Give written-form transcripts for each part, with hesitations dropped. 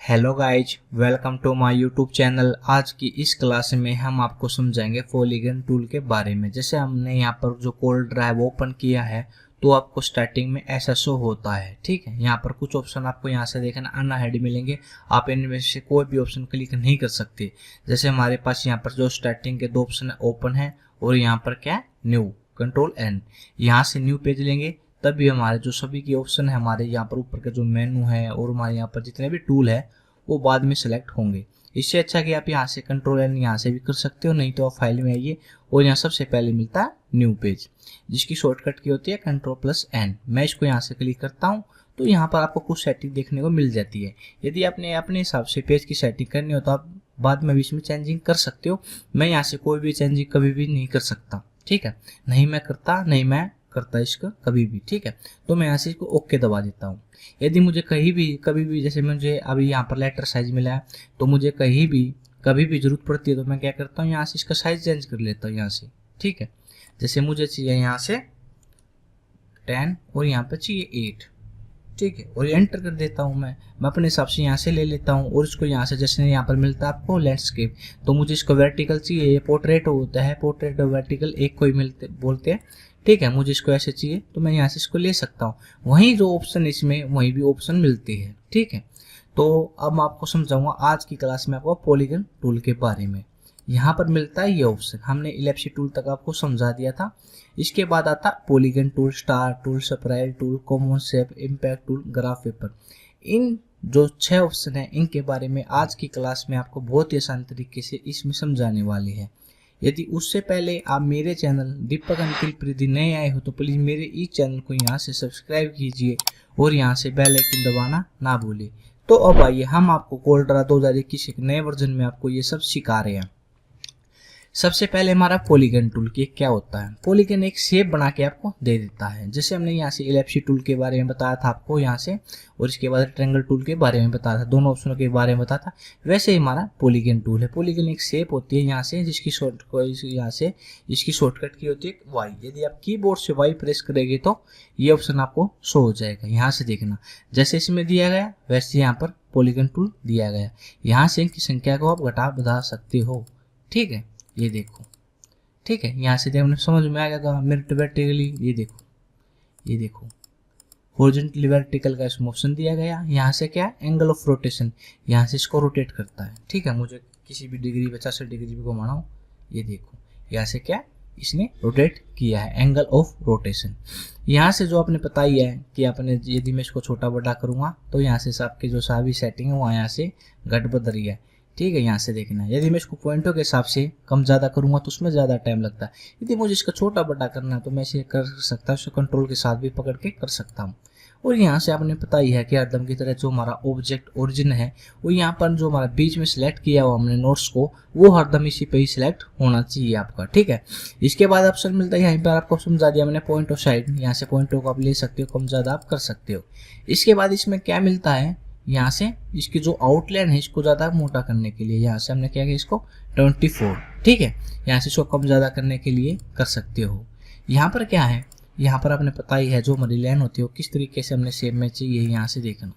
Hello guys, welcome to my YouTube channel. आज की इस क्लास में हम आपको समझाएंगे पॉलीगन टूल के बारे में। जैसे हमने यहाँ पर जो कोल्ड ड्राइव ओपन किया है तो आपको स्टार्टिंग में ऐसा शो होता है। ठीक है, यहाँ पर कुछ ऑप्शन आपको यहाँ से देखना अनहाइड मिलेंगे। आप इनमें से कोई भी ऑप्शन क्लिक नहीं कर सकते। जैसे हमारे पास यहाँ पर जो स्टार्टिंग के दो ऑप्शन ओपन है और यहाँ पर क्या न्यू, कंट्रोल एन, यहाँ से न्यू पेज लेंगे तभी हमारे जो सभी के ऑप्शन है हमारे यहाँ पर ऊपर का जो मेनू है और हमारे यहाँ पर जितने भी टूल है वो बाद में सेलेक्ट होंगे। इससे अच्छा कि आप यहाँ से कंट्रोल एन यहाँ से भी कर सकते हो, नहीं तो आप फाइल में आइए और यहाँ सबसे पहले मिलता है न्यू पेज, जिसकी शॉर्टकट की होती है कंट्रोल प्लस एन। मैं इसको यहाँ से क्लिक करता हूँ तो यहाँ पर आपको कुछ सेटिंग देखने को मिल जाती है। यदि आपने अपने हिसाब से पेज की सेटिंग करनी हो तो आप बाद में भी इसमें चेंजिंग कर सकते हो। मैं यहाँ से कोई भी चेंजिंग कभी भी नहीं कर सकता। ठीक है, नहीं मैं करता इसका कभी भी। ठीक है, तो मैं यहाँ से इसको ओके दबा देता हूँ। यदि मुझे कहीं भी कभी भी, जैसे मुझे अभी यहाँ पर लेटर साइज मिला है तो मुझे कहीं भी कभी भी जरूरत पड़ती है तो मैं क्या करता हूँ, यहाँ से इसका साइज चेंज कर लेता हूँ यहाँ से। ठीक है, जैसे मुझे चाहिए यहाँ से 10 और यहाँ पे चाहिए 8। ठीक है, और एंटर कर देता हूँ। मैं अपने हिसाब से यहाँ से ले लेता हूँ और इसको यहाँ से, जैसे यहाँ पर मिलता है आपको लैंडस्केप, तो मुझे इसको वर्टिकल चाहिए। ये पोर्ट्रेट होता है, पोर्ट्रेट और वर्टिकल एक को ही बोलते हैं। ठीक है, मुझे इसको ऐसे चाहिए तो मैं यहाँ से इसको ले सकता हूँ। वहीं जो ऑप्शन इसमें वहीं भी ऑप्शन मिलते हैं। ठीक है, तो अब मैं आपको समझाऊंगा आज की क्लास में आपको पॉलीगन टूल के बारे में। यहाँ पर मिलता है ये ऑप्शन, हमने इलिप्स टूल तक आपको समझा दिया था। इसके बाद आता polygon tool, star tool, spiral tool, common shape, impact tool, graph paper. इन जो 6 ऑप्शन है इनके बारे में आज की क्लास में आपको बहुत ही आसान तरीके से इसमें समझाने वाले हैं। यदि उससे पहले आप मेरे चैनल दीपक अंकिल प्रीति नए आए हो तो प्लीज़ मेरे इस चैनल को यहाँ से सब्सक्राइब कीजिए और यहाँ से बेल आइकन दबाना ना भूलिए। तो अब आइए हम आपको कोल्ड्रा 2021 एक नए वर्जन में आपको ये सब सिखा रहे हैं। सबसे पहले हमारा पॉलीगन टूल की क्या होता है। पॉलीगन एक शेप बना के आपको दे देता है। जैसे हमने यहाँ से इलिप्स टूल के बारे में बताया था आपको यहाँ से, और इसके बाद ट्रायंगल टूल के बारे में बताया था, दोनों ऑप्शनों के बारे में बताया था। वैसे ही हमारा पॉलीगन टूल है। पॉलीगन एक शेप होती है यहाँ से, जिसकी शॉर्टकट की होती है वाई। यदि आप कीबोर्ड से वाई प्रेस करेंगे तो ये ऑप्शन आपको शो हो जाएगा। यहाँ से देखना, जैसे इसमें दिया गया वैसे यहाँ पर पॉलीगन टूल दिया गया। यहाँ से इनकी संख्या को आप घटा बढ़ा सकते हो। ठीक है, ये देखो। ठीक है, यहाँ से देखने समझ में आ गया मिरर वर्टिकली, ये देखो हॉरिजॉन्टली वर्टिकल का इसमें ऑप्शन दिया गया। यहाँ से क्या एंगल ऑफ रोटेशन, यहाँ से इसको रोटेट करता है। ठीक है, मुझे किसी भी डिग्री 50 डिग्री भी घुमाना हो, ये देखो यहाँ से क्या इसने रोटेट किया है, एंगल ऑफ रोटेशन। यहाँ से जो आपने पता ही है कि आपने, यदि मैं इसको छोटा बड़ा करूँगा तो यहाँ से आपकी जो सारी सेटिंग है वो यहाँ से घट बढ़ रही है। ठीक है, यहाँ से देखना, यदि मैं इसको पॉइंटों के हिसाब से कम ज़्यादा करूँगा तो उसमें ज़्यादा टाइम लगता है। यदि मुझे इसका छोटा बड़ा करना है तो मैं इसे कर सकता हूँ, कंट्रोल के साथ भी पकड़ के कर सकता हूँ। और यहाँ से आपने पता ही है कि हरदम की तरह जो हमारा ऑब्जेक्ट ओरिजिन है वो यहाँ पर जो हमारा बीच में सिलेक्ट किया हुआ हमने नोट्स को, वो हरदम इसी पे ही सिलेक्ट होना चाहिए आपका। ठीक है, इसके बाद ऑप्शन मिलता है, यहाँ पर आपको समझा दिया मैंने पॉइंट ऑफ साइड, यहाँ से पॉइंटों को आप ले सकते हो, कम ज़्यादा आप कर सकते हो। इसके बाद इसमें क्या मिलता है, यहाँ से इसकी जो आउटलाइन है इसको ज़्यादा मोटा करने के लिए यहाँ से हमने क्या किया इसको 24। ठीक है, यहाँ से इसको कम ज़्यादा करने के लिए कर सकते हो। यहाँ पर क्या है, यहाँ पर आपने पता ही है जो हमारी लाइन होती है वो किस तरीके से हमने शेप में चाहिए, यहाँ से देखना,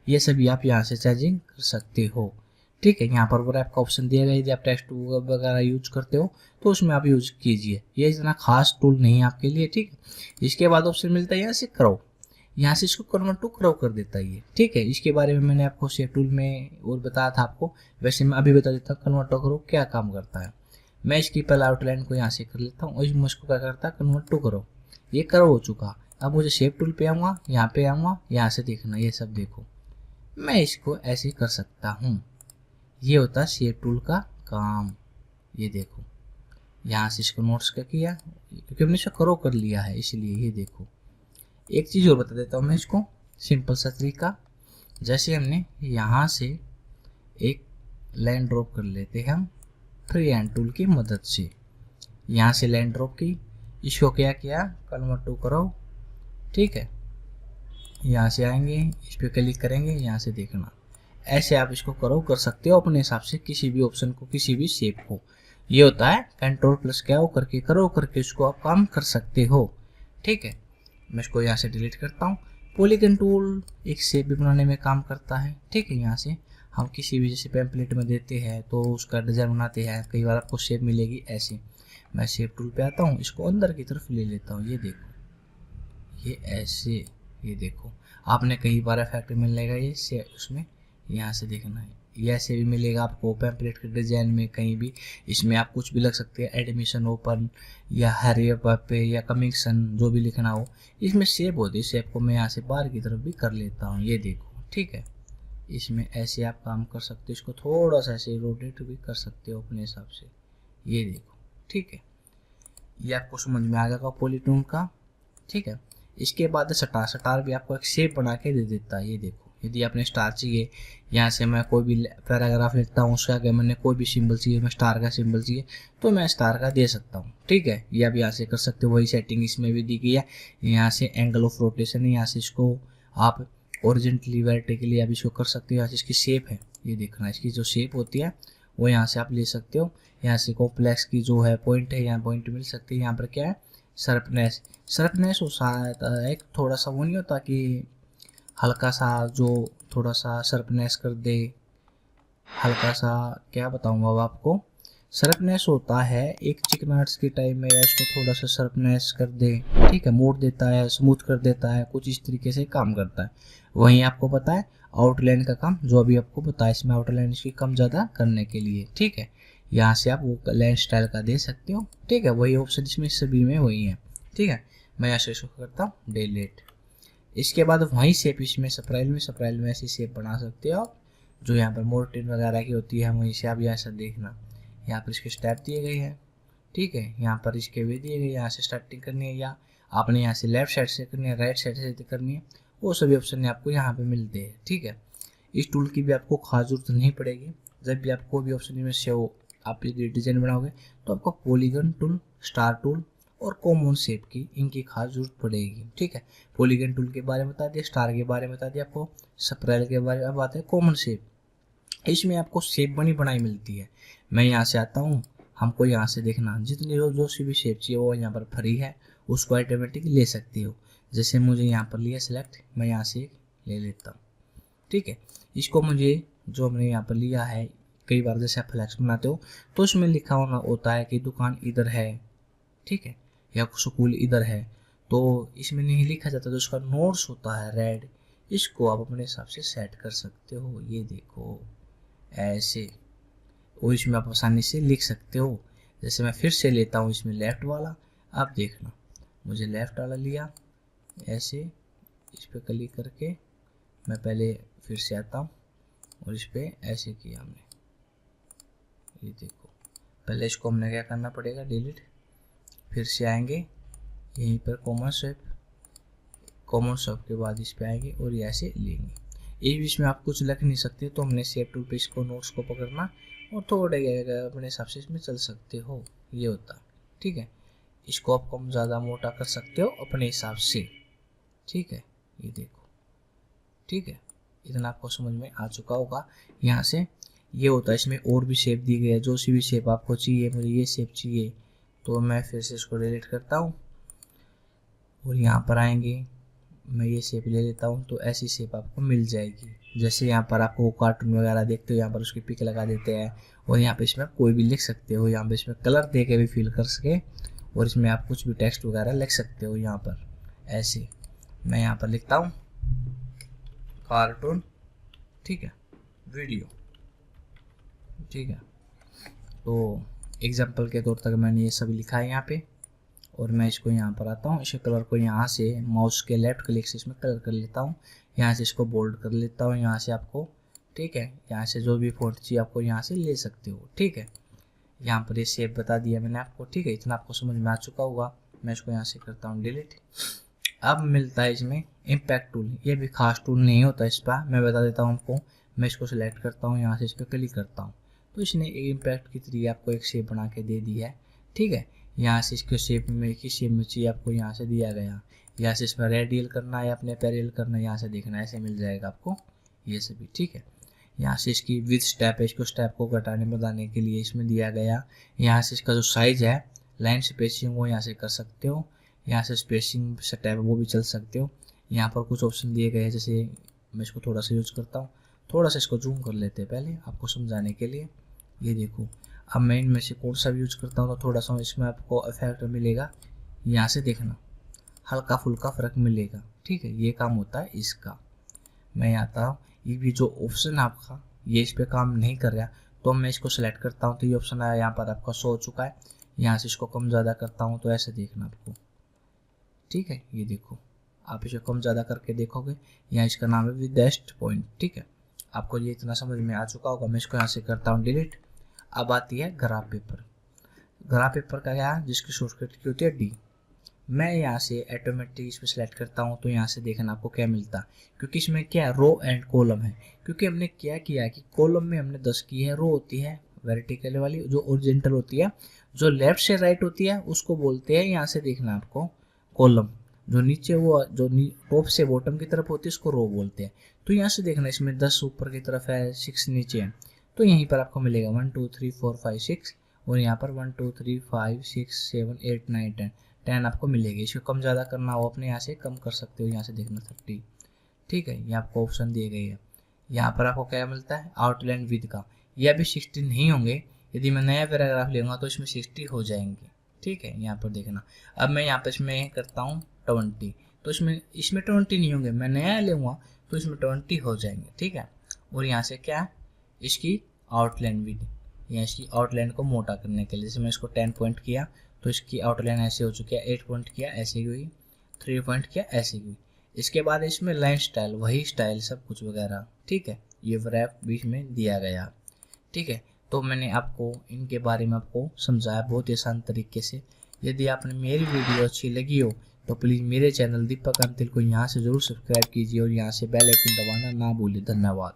ये सभी आप यहाँ से चेंजिंग कर सकते हो। ठीक है, यहाँ पर रैप का ऑप्शन दिया गया। यदि आप टेक्स्ट वगैरह यूज करते हो तो उसमें आप यूज कीजिए, ये इतना खास टूल नहीं है आपके लिए। ठीक है, इसके बाद ऑप्शन मिलता है यहाँ से क्रॉप, यहाँ से इसको कन्वर्ट टू क्रॉप कर देता है ये। ठीक है, इसके बारे में मैंने आपको शेप टूल में और बताया था आपको, वैसे मैं अभी बता देता हूँ कन्वर्ट टू क्रॉप क्या काम करता है। मैं इसकी पहले आउटलाइन को यहाँ से कर लेता हूँ और इसको क्या करता है कन्वर्ट टू क्रॉप, ये क्रॉप हो चुका। अब मुझे शेप टूल पे आऊँगा, यहाँ पे आऊँगा, यहाँ से देखना ये सब देखो, मैं इसको ऐसे कर सकता हूँ। ये होता है शेप टूल का काम। ये देखो, यहाँ से इसको नोट्स का किया क्योंकि हमने इसको क्रॉप कर लिया है इसलिए। ये देखो, एक चीज़ और बता देता हूँ मैं इसको, सिंपल सा तरीका। जैसे हमने यहाँ से एक लाइन ड्रॉप कर लेते हैं हम फ्री हैंड टूल की मदद से, यहाँ से लाइन ड्रॉप की, इसको क्या किया कन्वर्ट टू करो। ठीक है, यहाँ से आएंगे, इस पर क्लिक करेंगे, यहाँ से देखना, ऐसे आप इसको करो कर सकते हो अपने हिसाब से, किसी भी ऑप्शन को, किसी भी शेप को। ये होता है कंट्रोल प्लस क्या हो करके करो करके इसको आप काम कर सकते हो। ठीक है, मैं इसको यहाँ से डिलीट करता हूँ। पॉलीगन टूल एक शेप भी बनाने में काम करता है। ठीक है, यहाँ से हम किसी भी जैसे पैम्पलेट में देते हैं तो उसका डिज़ाइन बनाते हैं, कई बार आपको शेप मिलेगी ऐसे। मैं शेप टूल पे आता हूँ, इसको अंदर की तरफ ले लेता हूँ, ये देखो ये ऐसे, ये देखो आपने कई बार इफेक्ट मिलेगा ये से उसमें, यहाँ से देखना है ये ऐसे भी मिलेगा आपको पैम्पलेट के डिजाइन में कहीं भी। इसमें आप कुछ भी लग सकते हैं, एडमिशन ओपन या हरियर पे या कमीशन जो भी लिखना हो, इसमें शेप होती है। शेप को मैं यहाँ से बाहर की तरफ भी कर लेता हूँ, ये देखो ठीक है। इसमें ऐसे आप काम कर सकते हो, इसको थोड़ा सा ऐसे रोटेट भी कर सकते हो अपने हिसाब से, ये देखो ठीक है। ये आपको समझ में आ जाएगा पॉलीटून का, ठीक है। इसके बाद स्टार, स्टार भी आपको एक शेप बना के दे देता है, ये देखो। यदि आपने स्टार चाहिए, यहाँ से मैं कोई भी पैराग्राफ लिखता हूँ, उसके आगे मैंने कोई भी सिंबल चाहिए, मैं स्टार का सिंबल चाहिए तो मैं स्टार का दे सकता हूँ, ठीक है। ये आप यहाँ से कर सकते हो, वही सेटिंग इसमें भी दी गई है। यहाँ से एंगल ऑफ रोटेशन है, यहाँ से इसको आप ओरिजेंटली वर्टिकली आप इसको कर सकते हो। यहाँ से इसकी शेप है, ये देखना, इसकी जो शेप होती है वो यहाँ से आप ले सकते हो। यहाँ से कॉम्प्लेक्स की जो है पॉइंट है, यहाँ पॉइंट मिल सकती है। यहाँ पर क्या है, शार्पनेस, शार्पनेस हो शायद एक थोड़ा सा वो नहीं होता कि हल्का सा जो थोड़ा सा शार्पनेस कर दे, हल्का सा क्या बताऊँ अब आपको, शार्पनेस होता है एक चिकनाट्स के टाइम में, या इसको थोड़ा सा शार्पनेस कर दे, ठीक है, मोड़ देता है, स्मूथ कर देता है, कुछ इस तरीके से काम करता है। वहीं आपको पता है आउटलाइन का काम जो अभी आपको बताया, इसमें आउटलाइन इसकी कम ज़्यादा करने के लिए, ठीक है। यहाँ से आप वो लाइन स्टाइल का दे सकते हो, ठीक है। वही ऑप्शन इसमें सभी में वही है, ठीक है। मैं यहाँ से इसको करता हूँ डिलीट। इसके बाद वही शेप इसमें स्प्राइल में ऐसी शेप बना सकते हो आप, जो यहाँ पर मोर्टिन वगैरह की होती है, वहीं से आप यहाँ से देखना, यहाँ पर इसके स्टेप दिए गए हैं, ठीक है। यहाँ पर इसके भी दिए गए, यहाँ से स्टार्टिंग करनी है या आपने यहाँ से लेफ्ट साइड से करनी है, राइट साइड से करनी है, वो सभी ऑप्शन आपको यहाँ पे मिलते हैं, ठीक है। इस टूल की भी आपको खास जरूरत नहीं पड़ेगी। जब भी आपको भी ऑप्शन में से हो आप यदि डिजाइन बनाओगे तो आपको पॉलीगन टूल, स्टार टूल और कॉमन शेप की इनकी खास जरूरत पड़ेगी, ठीक है। पॉलीगन टूल के बारे में बता दिया, स्टार के बारे में बता दिया आपको, स्प्राइल के बारे में बात है, कॉमन शेप, इसमें आपको शेप बनी बनाई मिलती है। मैं यहाँ से आता हूँ, हमको यहाँ से देखना जितनी जो सी भी शेप चाहिए वो यहाँ पर फ्री है, उसको ऑटोमेटिक ले सकते हो। जैसे मुझे यहाँ पर लिया सिलेक्ट, मैं यहाँ से ले लेता हूँ, ठीक है। इसको मुझे जो हमने यहाँ पर लिया है, कई बार जैसे आप फ्लैक्स बनाते हो तो उसमें लिखा होना होता है कि दुकान इधर है, ठीक है, या स्कूल इधर है, तो इसमें नहीं लिखा जाता, तो उसका नोट्स होता है रेड, इसको आप अपने हिसाब से सेट कर सकते हो, ये देखो ऐसे, और इसमें आप आसानी से लिख सकते हो। जैसे मैं फिर से लेता हूँ इसमें लेफ्ट वाला, आप देखना मुझे लेफ्ट वाला लिया, ऐसे इस पर क्लिक करके मैं पहले फिर से आता हूँ और इस पर ऐसे किया हमने, ये देखो। पहले इसको हमने क्या करना पड़ेगा, डिलीट, फिर से आएंगे यहीं पर कॉमन शेप के बाद इस पे आएंगे और ये ऐसे लेंगे। इस बीच में आप कुछ लिख नहीं सकते, तो हमने शेप टूल पे इसको नोट्स को पकड़ना और थोड़े अपने हिसाब से इसमें चल सकते हो, ये होता है, ठीक है। इसको आप कम ज़्यादा मोटा कर सकते हो अपने हिसाब से, ठीक है, ये देखो, ठीक है। इतना आपको समझ में आ चुका होगा। यहाँ से ये होता है, इसमें और भी शेप दी गई है, जो सी भी शेप आपको चाहिए, मुझे ये शेप चाहिए तो मैं फिर से इसको डिलीट करता हूँ और यहाँ पर आएंगे, मैं ये शेप ले लेता हूँ, तो ऐसी शेप आपको मिल जाएगी। जैसे यहाँ पर आपको कार्टून वगैरह देखते हो, यहाँ पर उसकी पिक लगा देते हैं, और यहाँ पे इसमें आप कोई भी लिख सकते हो, यहाँ पे इसमें कलर दे के भी फिल कर सके, और इसमें आप कुछ भी टेक्स्ट वगैरह लिख सकते हो। यहाँ पर ऐसे मैं यहाँ पर लिखता हूँ कार्टून, ठीक है, वीडियो, ठीक है। तो एग्जाम्पल के तौर तक मैंने ये सभी लिखा है यहाँ पे, और मैं इसको यहाँ पर आता हूँ, इस कलर को यहाँ से माउस के लेफ्ट क्लिक से इसमें कलर कर लेता हूँ, यहाँ से इसको बोल्ड कर लेता हूँ, यहाँ से आपको, ठीक है, यहाँ से जो भी फॉन्ट चाहिए आपको यहाँ से ले सकते हो, ठीक है। यहाँ पर ये शेप बता दिया मैंने आपको, ठीक है, इतना आपको समझ में आ चुका होगा। मैं इसको यहाँ से करता हूँ डिलीट। अब मिलता है इसमें इम्पैक्ट टूल, ये भी खास टूल नहीं होता इस पर, मैं बता देता हूँ आपको। मैं इसको सिलेक्ट करता हूँ, यहाँ से इस पर क्लिक करता हूँ, तो इसने इम्पैक्ट की तरीके आपको एक शेप बना के दे दी है, ठीक है। यहाँ से इसके शेप में किस शेप में चाहिए आपको यहाँ से दिया गया, यहाँ से इसमें रेडियल करना है, अपने पैरेलल करना है, यहाँ से देखना है, ऐसे मिल जाएगा आपको ये सभी, ठीक है। यहाँ से इसकी विथ स्टेप है, इसको स्टेप को घटाने बढ़ाने के लिए इसमें दिया गया। यहाँ से इसका जो साइज है, लाइन स्पेसिंग, वो यहाँ से कर सकते हो, यहाँ से स्पेसिंग स्टेप वो भी चल सकते हो। यहाँ पर कुछ ऑप्शन दिए गए हैं, जैसे मैं इसको थोड़ा सा यूज करता हूँ थोड़ा सा इसको जूम कर लेते हैं पहले आपको समझाने के लिए। ये देखो, अब मैं इनमें से कौन सा भी यूज करता हूँ तो थोड़ा सा इसमें आपको इफेक्ट मिलेगा। यहाँ से देखना हल्का फुल्का फ़र्क मिलेगा, ठीक है। ये काम होता है इसका। मैं आता हूँ, ये भी जो ऑप्शन आपका ये इस पर काम नहीं कर रहा, तो मैं इसको सेलेक्ट करता हूँ तो ये ऑप्शन आया, यहाँ पर आपका शो हो चुका है। यहाँ से इसको कम ज़्यादा करता हूँ तो ऐसे देखना आपको, ठीक है। ये देखो, आप इसे कम ज़्यादा करके देखोगे, यहाँ इसका नाम है विदेस्ट पॉइंट, ठीक है। आपको ये इतना समझ में आ चुका होगा। मैं इसको यहाँ से करता हूँ डिलीट। अब आती है ग्राफ पेपर। ग्राफ पेपर का क्या है, जिसकी शॉर्टकट की होती है डी। मैं यहाँ से ऑटोमेटिक इस पर सेलेक्ट करता हूँ तो यहाँ से देखना आपको क्या मिलता है, क्योंकि इसमें क्या है, रो एंड कॉलम है। क्योंकि हमने क्या किया है कि कॉलम में हमने 10 की है, रो होती है वर्टिकल वाली, जो ओरिजेंटल होती है, जो लेफ्ट से राइट होती है उसको बोलते हैं, यहाँ से देखना आपको कॉलम, जो नीचे वो जो टॉप से बॉटम की तरफ होती है उसको रो बोलते हैं। तो यहाँ से देखना, इसमें 10 ऊपर की तरफ है, 6 नीचे है, तो यहीं पर आपको मिलेगा 1 2 3 4 5 6, और यहाँ पर 1 2 3 5 6 7 8 9 10 आपको मिलेगी। इसको कम ज़्यादा करना हो अपने यहाँ से कम कर सकते हो, यहाँ से देखना 30, ठीक है। ये आपको ऑप्शन दिए गए हैं। यहाँ पर आपको क्या मिलता है, आउटलाइन विद का, ये अभी 60 नहीं होंगे, यदि मैं नया पैराग्राफ लूँगा तो इसमें 60 हो जाएंगे, ठीक है। यहाँ पर देखना, अब मैं यहाँ पर इसमें करता हूँ 20, तो इसमें 20 नहीं होंगे, मैं नया लूँगा तो इसमें 20 हो जाएंगे, ठीक है। और यहाँ से क्या, इसकी आउटलाइन विद, या इसकी आउटलाइन को मोटा करने के लिए, जैसे मैं इसको 10 पॉइंट किया तो इसकी आउटलाइन ऐसे हो चुकी है, 8 पॉइंट किया ऐसे हुई, 3 पॉइंट किया ऐसे हुई। इसके बाद इसमें लाइन स्टाइल, वही स्टाइल सब कुछ वगैरह, ठीक है। ये रैप बीच में दिया गया, ठीक है। तो मैंने आपको इनके बारे में आपको समझाया बहुत ही आसान तरीके से। यदि आपने मेरी वीडियो अच्छी लगी हो तो प्लीज़ मेरे चैनल दीपक अंतिल को यहाँ से ज़रूर सब्सक्राइब कीजिए और यहाँ से बेल आइकन दबाना ना भूलिए। धन्यवाद।